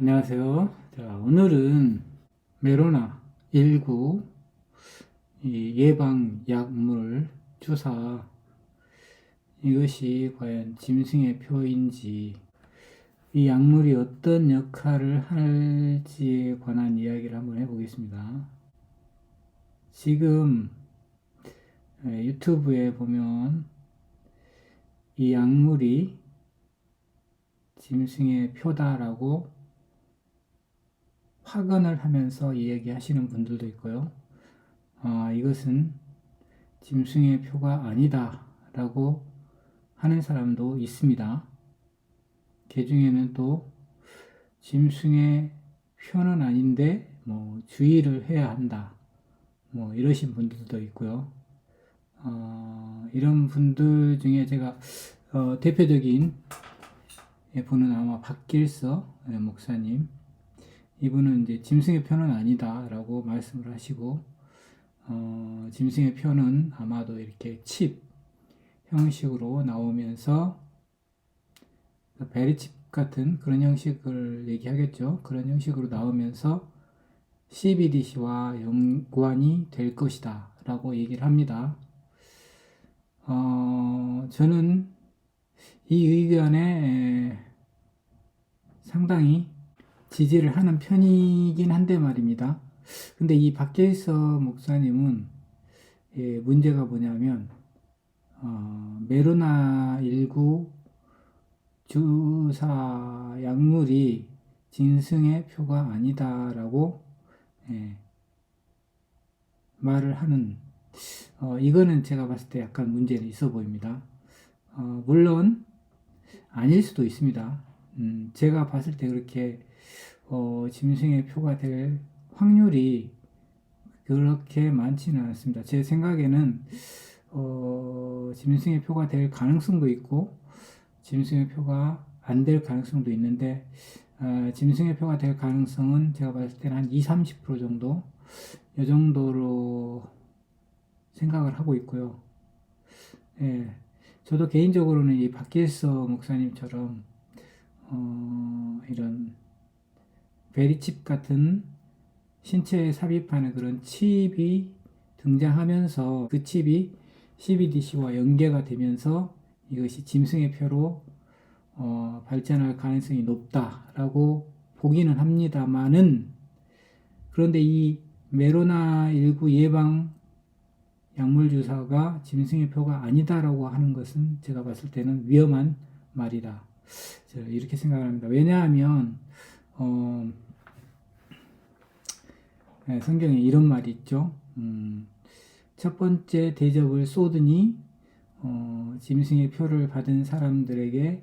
안녕하세요. 자, 오늘은 메로나 19 이 예방 약물 주사 이것이 과연 짐승의 표인지 이 약물이 어떤 역할을 할지에 관한 이야기를 한번 해보겠습니다. 지금 유튜브에 보면 이 약물이 짐승의 표다라고 확언을 하면서 이야기하시는 분들도 있고요. 이것은 짐승의 표가 아니다 라고 하는 사람도 있습니다. 그 중에는 또 짐승의 표는 아닌데 주의를 해야 한다 이러신 분들도 있고요. 이런 분들 중에 제가 대표적인 분은 아마 박길서 목사님, 이분은 이제 짐승의 표는 아니다 라고 말씀을 하시고, 짐승의 표는 아마도 이렇게 칩 형식으로 나오면서 베리칩 같은 그런 형식을 얘기하겠죠. 그런 형식으로 나오면서 CBDC와 연관이 될 것이다 라고 얘기를 합니다. 저는 이 의견에 상당히 지지를 하는 편이긴 한데 말입니다. 근데 이 박계서 목사님은 문제가 뭐냐면 메로나19 주사 약물이 짐승의 표가 아니다라고 말을 하는 이거는 제가 봤을 때 약간 문제는 있어 보입니다. 물론 아닐 수도 있습니다. 제가 봤을 때 그렇게 짐승의 표가 될 확률이 그렇게 많지는 않습니다. 제 생각에는 짐승의 표가 될 가능성도 있고 짐승의 표가 안 될 가능성도 있는데 짐승의 표가 될 가능성은 제가 봤을 때는 한 20-30% 정도 이 정도로 생각을 하고 있고요. 저도 개인적으로는 이 박길서 목사님처럼 이런 베리칩 같은 신체에 삽입하는 그런 칩이 등장하면서 그 칩이 CBDC와 연계가 되면서 이것이 짐승의 표로 발전할 가능성이 높다라고 보기는 합니다만은, 그런데 이 메로나19 예방 약물 주사가 짐승의 표가 아니다라고 하는 것은 제가 봤을 때는 위험한 말이다, 이렇게 생각합니다. 왜냐하면 성경에 이런 말이 있죠. 첫 번째 대접을 쏟으니 짐승의 표를 받은 사람들에게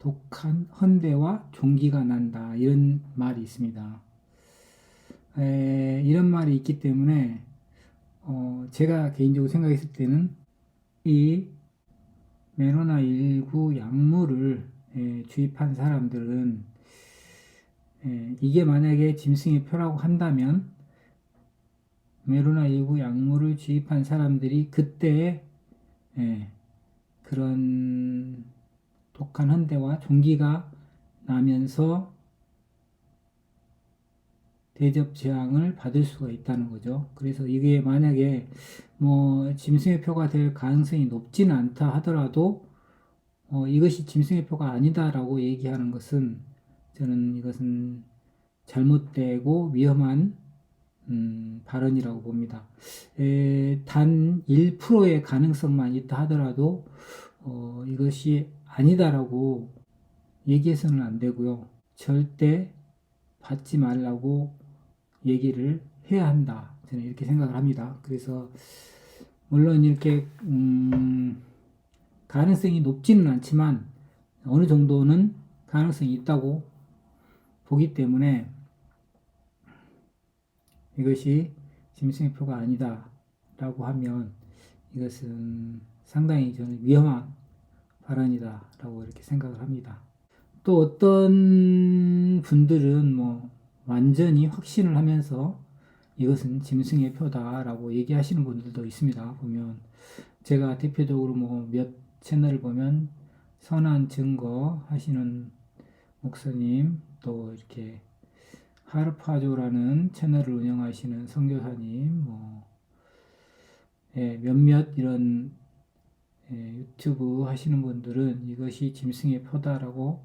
독한 헌대와 종기가 난다, 이런 말이 있습니다. 이런 말이 있기 때문에 제가 개인적으로 생각했을 때는 이 메로나19 약물을 주입한 사람들은 이게 만약에 짐승의 표라고 한다면 메로나19 약물을 주입한 사람들이 그때 그런 독한 헌대와 종기가 나면서 대접 재앙을 받을 수가 있다는 거죠. 그래서 이게 만약에 짐승의 표가 될 가능성이 높지는 않다 하더라도 이것이 짐승의 표가 아니다라고 얘기하는 것은 저는 이것은 잘못되고 위험한 발언이라고 봅니다. 단 1%의 가능성만 있다 하더라도 이것이 아니다라고 얘기해서는 안 되고요. 절대 받지 말라고 얘기를 해야 한다, 저는 이렇게 생각을 합니다. 그래서 물론 이렇게 가능성이 높지는 않지만 어느 정도는 가능성이 있다고 보기 때문에 이것이 짐승의 표가 아니다 라고 하면 이것은 상당히 저는 위험한 발언이다 라고 이렇게 생각을 합니다. 또 어떤 분들은 완전히 확신을 하면서 이것은 짐승의 표다 라고 얘기하시는 분들도 있습니다. 보면 제가 대표적으로 몇 채널을 보면 선한 증거 하시는 목사님, 또 이렇게 하르파조라는 채널을 운영하시는 선교사님, 몇몇 이런 유튜브 하시는 분들은 이것이 짐승의 표다라고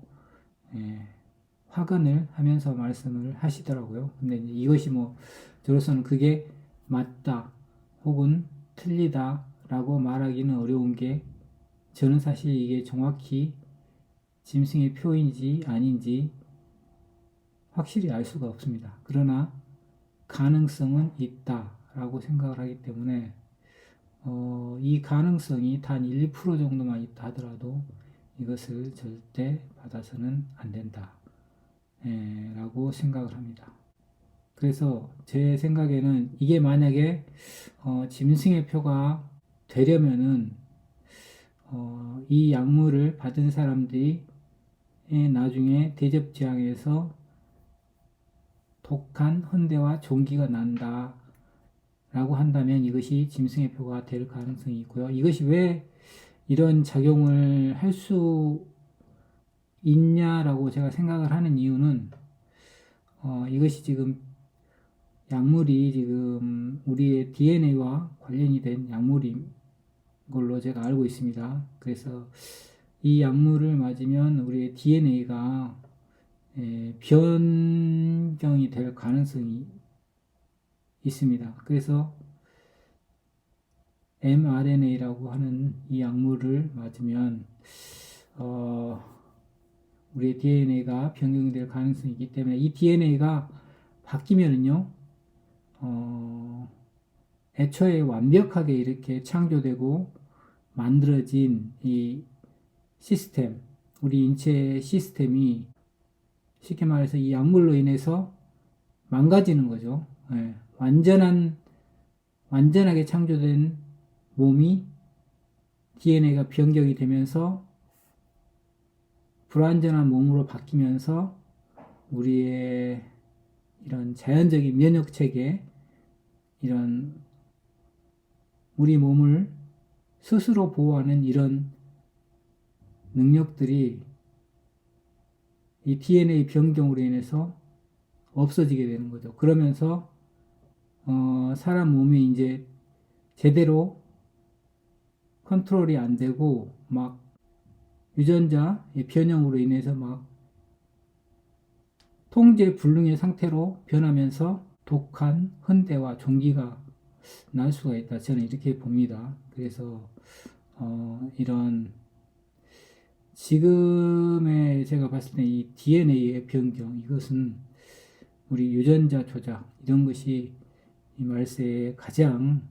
확언을 하면서 말씀을 하시더라고요. 근데 이것이 저로서는 그게 맞다 혹은 틀리다라고 말하기는 어려운 게, 저는 사실 이게 정확히 짐승의 표인지 아닌지 확실히 알 수가 없습니다. 그러나 가능성은 있다라고 생각을 하기 때문에 이 가능성이 단 1, 2% 정도만 있다 하더라도 이것을 절대 받아서는 안 된다 라고 생각을 합니다. 그래서 제 생각에는 이게 만약에 짐승의 표가 되려면은 이 약물을 받은 사람들이 나중에 대접지향에서 독한 헌대와 종기가 난다 라고 한다면 이것이 짐승의 표가 될 가능성이 있고요. 이것이 왜 이런 작용을 할 수 있냐라고 제가 생각을 하는 이유는 이것이 지금 약물이 지금 우리의 DNA와 관련이 된 약물인 걸로 제가 알고 있습니다. 그래서 이 약물을 맞으면 우리의 DNA가 변경이 될 가능성이 있습니다. 그래서 mRNA라고 하는 이 약물을 맞으면 우리의 DNA가 변경될 가능성이 있기 때문에 이 DNA가 바뀌면은요, 애초에 완벽하게 이렇게 창조되고 만들어진 이 시스템, 우리 인체 시스템이 쉽게 말해서 이 약물로 인해서 망가지는 거죠. 완전하게 창조된 몸이 DNA가 변경이 되면서 불완전한 몸으로 바뀌면서 우리의 이런 자연적인 면역 체계, 이런 우리 몸을 스스로 보호하는 이런 능력들이 이 DNA 변경으로 인해서 없어지게 되는 거죠. 그러면서 사람 몸이 이제 제대로 컨트롤이 안 되고 막 유전자의 변형으로 인해서 막 통제 불능의 상태로 변하면서 독한 헌대와 종기가 날 수가 있다. 저는 이렇게 봅니다. 그래서 이런 지금의 제가 봤을 때 이 DNA의 변경, 이것은 우리 유전자 조작, 이런 것이 이 말세의 가장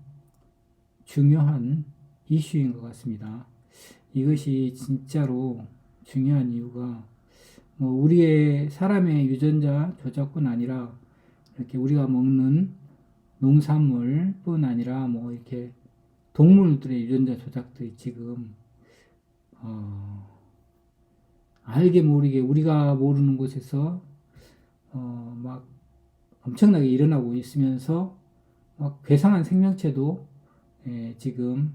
중요한 이슈인 것 같습니다. 이것이 진짜로 중요한 이유가 우리의 사람의 유전자 조작뿐 아니라 이렇게 우리가 먹는 농산물뿐 아니라 이렇게 동물들의 유전자 조작들이 지금 알게 모르게 우리가 모르는 곳에서 막 엄청나게 일어나고 있으면서 막 괴상한 생명체도 지금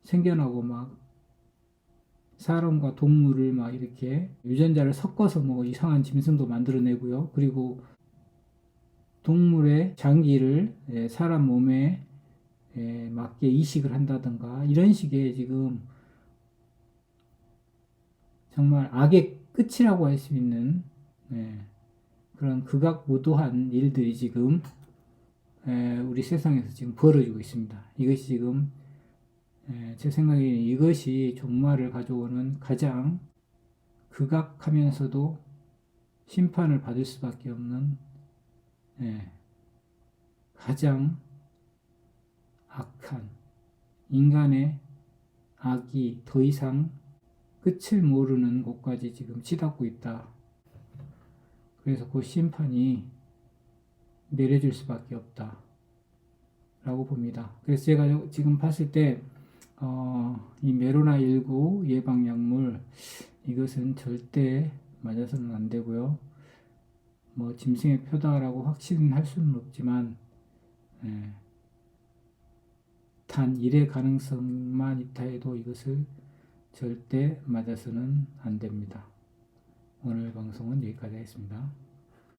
생겨나고 막 사람과 동물을 막 이렇게 유전자를 섞어서 이상한 짐승도 만들어내고요. 그리고 동물의 장기를 사람 몸에 맞게 이식을 한다든가 이런 식의 지금 정말 악의 끝이라고 할 수 있는 그런 극악무도한 일들이 지금 우리 세상에서 지금 벌어지고 있습니다. 이것이 지금 제 생각에 이것이 종말을 가져오는 가장 극악하면서도 심판을 받을 수밖에 없는 가장 악한 인간의 악이 더 이상 끝을 모르는 곳까지 지금 치닫고 있다. 그래서 그 심판이 내려질 수밖에 없다 라고 봅니다. 그래서 제가 지금 봤을 때 이 메로나19 예방약물, 이것은 절대 맞아서는 안 되고요. 짐승의 표다라고 확신할 수는 없지만 단 1의 가능성만 있다 해도 이것을 절대 맞아서는 안 됩니다. 오늘 방송은 여기까지 하겠습니다.